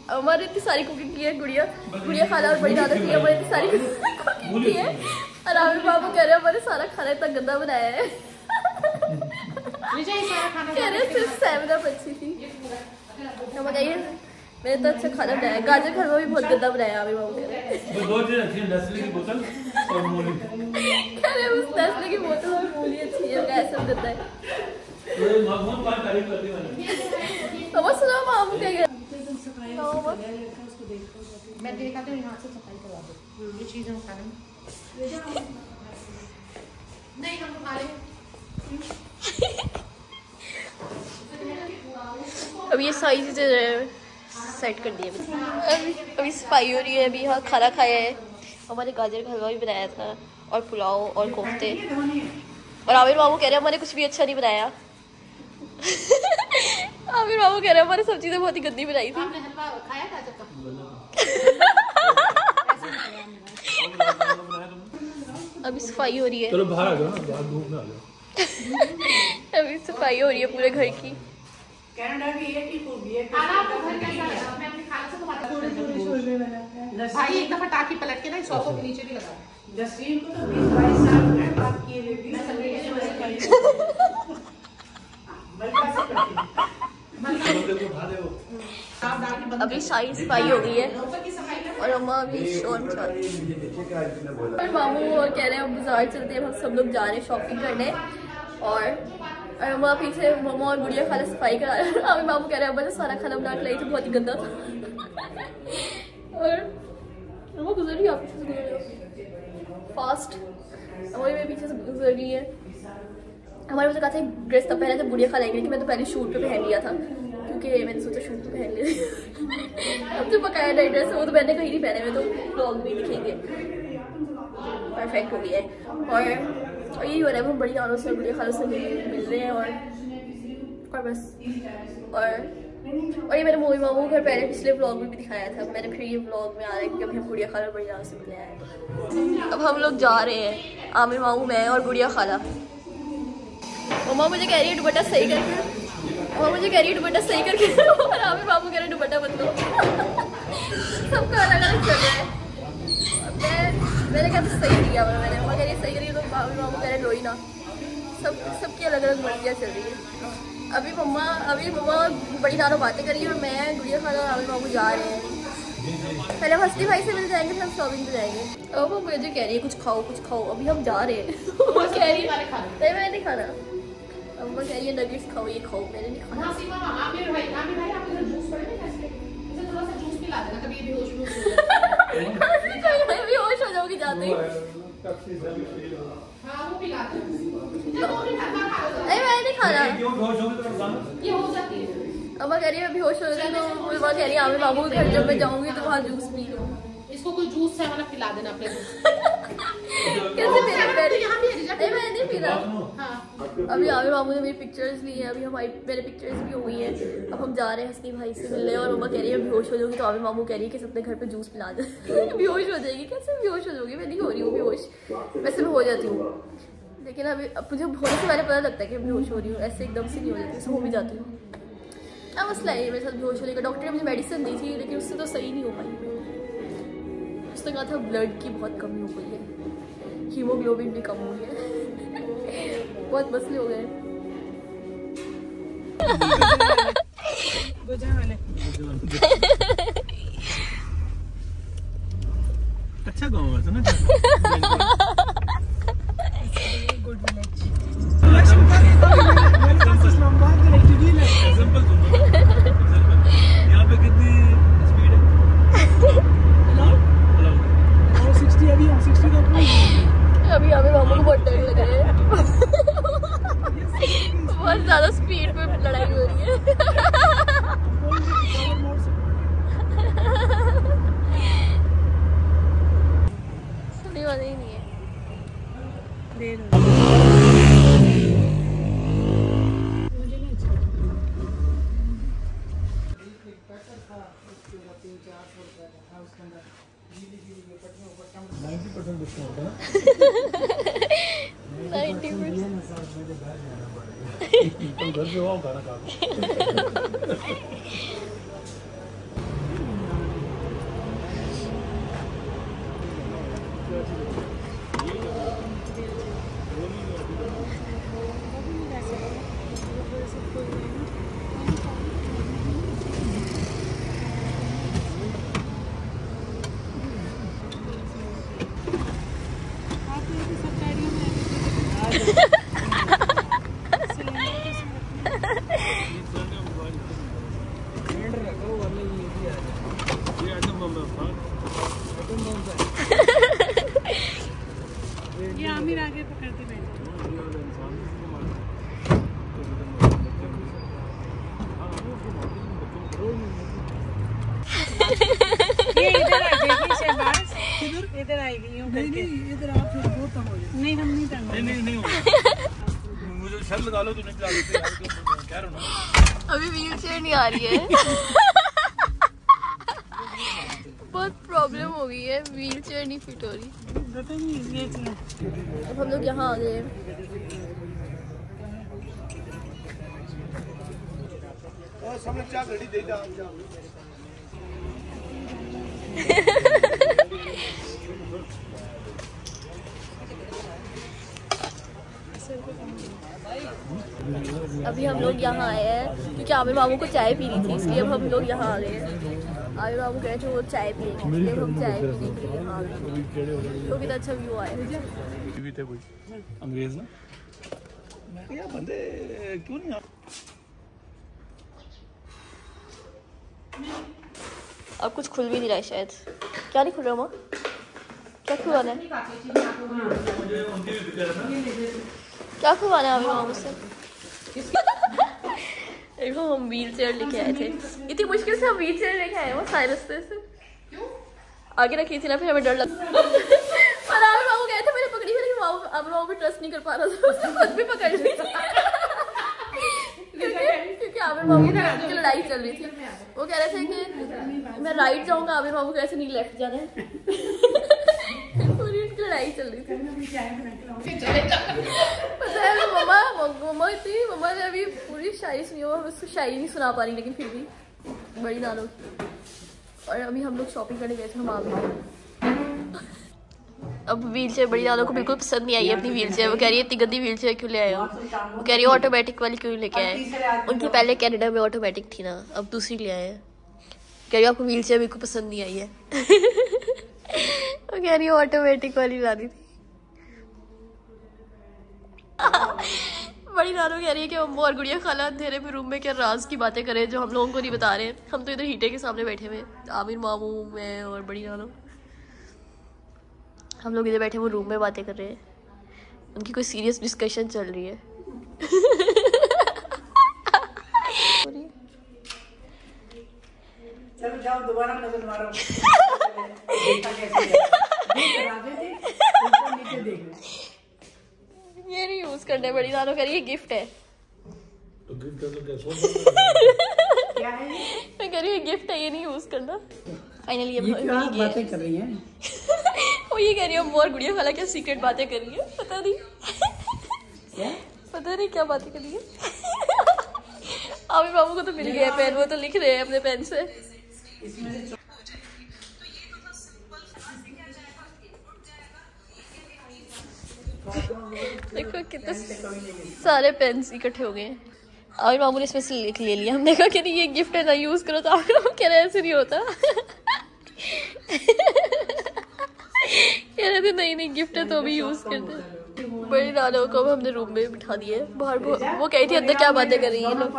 हमारे इतनी सारी कुकिंग की है गुड़िया खाना और बड़ी दादा की हमारे इतनी सारी कुकिंग की है और आमिर बाबू कह रहे हैं हमारे सारा खाना इतना गंदा बनाया है। कह रहे सिर्फ 7 अप अच्छी थी। हम बताइए मैंने तो अच्छा खाना बनाया। गाजर का हलवा भी बहुत गंदा बनाया आमिर बाबू कह रहे हैं। दो चीज अच्छी है, नेस्ले की बोतल और मूली। कह रहे उस नेस्ले की बोतल और मूली अच्छी है, ऐसा गंदा है। अब सुना मामू क्या गया मैं देखा तो यहाँ से सफाई करवा दो ये चीजें खा नहीं हम खा लेंगे। अब ये सारी चीजें सेट कर दी है। अभी सफाई हो रही है। अभी यहाँ खाना खाया है। हमारे गाजर का हलवा भी बनाया था और पुलाव और कोफ्ते। और आमिर बाबू कह रहे हैं हमारे कुछ भी अच्छा नहीं बनाया। आमिर बाबू कह रहे हैं हमारी सब चीजें बहुत ही गंदी बनाई थी। आपने हलवा खाया था जब अभी सफाई हो रही है। चलो बाहर आ जाओ ना, बाहर धूप में आ जाओ। अभी सफाई हो रही है पूरे घर की। कनाडा की एक ही खूबी है खाना आपको घर कैसा लगा? मैं अपनी खाना से तो बात कर भाई एक दफा टाकी पलट के ना सोफे के नीचे भी लगा जसीम को तो 20-22 साल बात किए हुए अभी सारी सफाई हो गई है और अम्मा अभी शोर मचा रही है। और मामू कह रहे हैं बाजार चलते हैं, हम सब लोग जा रहे हैं शॉपिंग करने। और अम्मा पीछे मम्मा और गुड़िया खाना सफाई करा रहे हैं। अभी मामू कह रहे हैं अम्मा जो सारा खाना बना के लाई थी बहुत ही गंदा था। और अम्मा गुजर रही है, आप पीछे से गुजर रही हो फास्ट। अम्मा मेरे पीछे से गुजर रही है। हमारे मुझे कहा था ड्रेस तब पहले जब गुड़िया खा लेंगे कि मैं तो पहले शूट पे पहन लिया था क्योंकि मैंने सोचा शूट पे पहन लिया। अब जो बकाया नई ड्रेस है वो तो मैंने कहीं नहीं पहने हुए, तो ब्लॉग में दिखेंगे। परफेक्ट हो गया है। और यही हो रहा है, हम बड़ी दानों से गुड़िया खालों से मिल रहे हैं और बस। और ये मैंने मोही मामू घर पहले पिछले व्लॉग में भी दिखाया था। मैंने फिर ये व्लॉग में आ रहा है क्योंकि हम गुड़िया खाला बड़ी दानों से मिले हैं। अब हम लोग जा रहे हैं, आमिर मामू, मैं और गुड़िया खाला। मम्मा मुझे कह रही है दुपट्टा सही करके, और मुझे कह रही है दुपट्टा सही करके, और आमिर बाबू कह रहे हैं दुपट्टा बदलो। सबका अलग अलग चल रहा है। मैंने कहा तो सही दिया मैंने, मम्मा कह रही है सही करिए, तो आमिर बाबू कह रहे हैं लो ही ना। सबकी अलग अलग मर्जियाँ चल रही है। अभी मम्मा बड़ी दानों बातें कर रही है और मैं गुड़िया खाला और आमिर बाबू जा रहे हैं। पहले हम हस्ती भाई से मिल जाएंगे, फिर हम शॉपिंग पे जाएंगे। अब वो मुझे कह रही है कुछ खाओ। अभी हम जा रहे हैं। वो कह रही है नहीं मैंने नहीं खाना। अब वो कह रही है नगेट्स खाओ, ये खाओ, मैंने नहीं खाना। बेहोश हो जाओगी जाते ही। नहीं मैंने नहीं खाना। अम्मा कह रही है बेहोश हो गई, तो अम्मा कह रही है आमिर बाबू घर जब मैं जाऊंगी तो वहाँ जूस पी लो। इसको कोई जूस से वाला पिला देना अपने कैसे नहीं मैंने नहीं पी रहा। अभी आमिर बाबू ने मेरी पिक्चर्स ली है। अभी मेरे पिक्चर्स भी हो गई है। अब हम जा रहे हैं हस्ती भाई से मिलने और अम्मा कह रही है बेहोश हो जाओगी, तो आमिर बाबू कह रही है कि अपने घर पे जूस पिला दे। बेहोश हो जाएगी? कैसे बेहोश हो जाओगी? मैं नहीं हो रही हूँ बेहोश, वैसे मैं हो जाती हूँ, लेकिन अभी मुझे होने से पहले पता लगता है कि मैं बेहोश हो रही हूँ। ऐसे एकदम से नहीं हो जाती, हो भी जाती हूँ। क्या मसला है मेरे साथ बेहोश होने का? डॉक्टर ने मुझे मेडिसिन दी थी लेकिन उससे तो सही नहीं हो पाई। उसने कहा था ब्लड की बहुत कमी हो गई है, हीमोग्लोबिन भी कम हो गया है। बहुत मसले हो गए। अच्छा गाँव है ना। Good village. यहाँ पे कितनी स्पीड है? अभी आमिर बाबू को बहुत डर लग रहा है। बहुत ज्यादा स्पीड पे लड़ाई हो रही है। सुनने वाला ही नहीं है। ये इधर आ जाएगी शहबाज, इधर आएगी यूं करके। नहीं इधर आप फिर बहुत कम हो जाए। नहीं हम नहीं टंगा। नहीं मुझे शर लगा लो, तूने चला देते यार, कह रहा हूं ना। अभी व्हील चेयर नहीं आ रही है। बहुत प्रॉब्लम हो गई है, व्हील चेयर नहीं फिट हो रही। अब हम लोग यहाँ आ गए। अभी हम लोग यहाँ आए हैं क्योंकि आमिर मामू को चाय पीनी थी, इसलिए अब हम लोग यहाँ आ गए हैं। आमिर मामू कह रहे थे वो चाय पिएंगे, इसलिए हम चाय पीने के लिए आ गए। तो कितना अच्छा व्यू आया। अंग्रेज ना यार बंदे क्यों नहीं अब कुछ खुल भी नहीं रहा है शायद। क्या नहीं खुल रहा माँ? क्या खुलवाना है? क्या खुलवाना है आमिर मामू से? देखो हम व्हील चेयर लेके आए थे, इतनी मुश्किल से हम व्हील चेयर लेके आए वो सारे रास्ते से। आगे रखी थी ना, फिर हमें डर लगा। और आमिर मामू गए थे, मैंने पकड़ी थी, लेकिन आमिर मामू भी ट्रस्ट नहीं कर पा रहा था, उसने खुद भी पकड़ ली थी। क्योंकि आमिर मामू की लड़ाई चल रही थी। वो कह रहे थे कि मैं राइट जाऊंगा, आमिर मामू कह रहे थे नहीं लेफ्ट जाना है। पूरी उनकी लड़ाई चल रही थी। पता है मम्मा ने अभी पूरी शायरी सुनी हो, उसको शायरी नहीं सुना पा रही, लेकिन फिर भी बड़ी नानो की। और अभी हम लोग शॉपिंग करने गए थे हम आगे। अब व्हील चेयर बड़ी नानो को बिल्कुल पसंद नहीं आई है अपनी व्हील चेयर। वो कह रही है इतनी गंदी व्हील चेयर क्यों ले आए हो? वो कह रही है ऑटोमेटिक वाली क्यों लेके आए? उनकी पहले कनाडा में ऑटोमेटिक थी ना, अब दूसरी ले आए हैं। कह रही है आपको व्हील चेयर बिल्कुल पसंद नहीं आई है। वो कह रही है ऑटोमेटिक वाली लानी थी। बड़ी नानो कह रही है कि अम्मू और गुड़िया खाला अंधेरे में रूम में क्या राज की बातें करें जो हम लोगों को नहीं बता रहे। हम तो इधर हीटर के सामने बैठे हुए, आमिर मामू मैं और बड़ी नानो, हम लोग इधर बैठे वो रूम में बातें कर रहे हैं। उनकी कोई सीरियस डिस्कशन चल रही है। चलो जाओ दोबारा नजर मारो। ये नहीं यूज करना है, बड़ी नानो कह रही है गिफ्ट है। तो गिफ्ट कर लो, क्या है ये? मैं कह रही हूँ गिफ्ट है, ये नहीं यूज करना। फाइनली ये बातें कर रही हैं। वो ये कह रही है और गुड़िया खाला क्या सीक्रेट बातें कर रही है, पता नहीं क्या? पता नहीं क्या बातें कर रही है। आमिर मामू को तो मिल गया पेन, वो तो लिख रहे हैं अपने पेन से। देखो कितने सारे पेन्स इकट्ठे हो गए हैं। आमिर मामू ने इसमें से लिख ले लिया। हमने कहा कि नहीं ये गिफ्ट है ना यूज करो, तो आमिर मामू कह रहे ऐसे नहीं होता। कह रहे थे नहीं गिफ्ट है तो भी यूज करते। बड़ी नानो को हमने रूम में बिठा दिए बाहर। वो कही थी अंदर क्या बातें कर रही है लोग।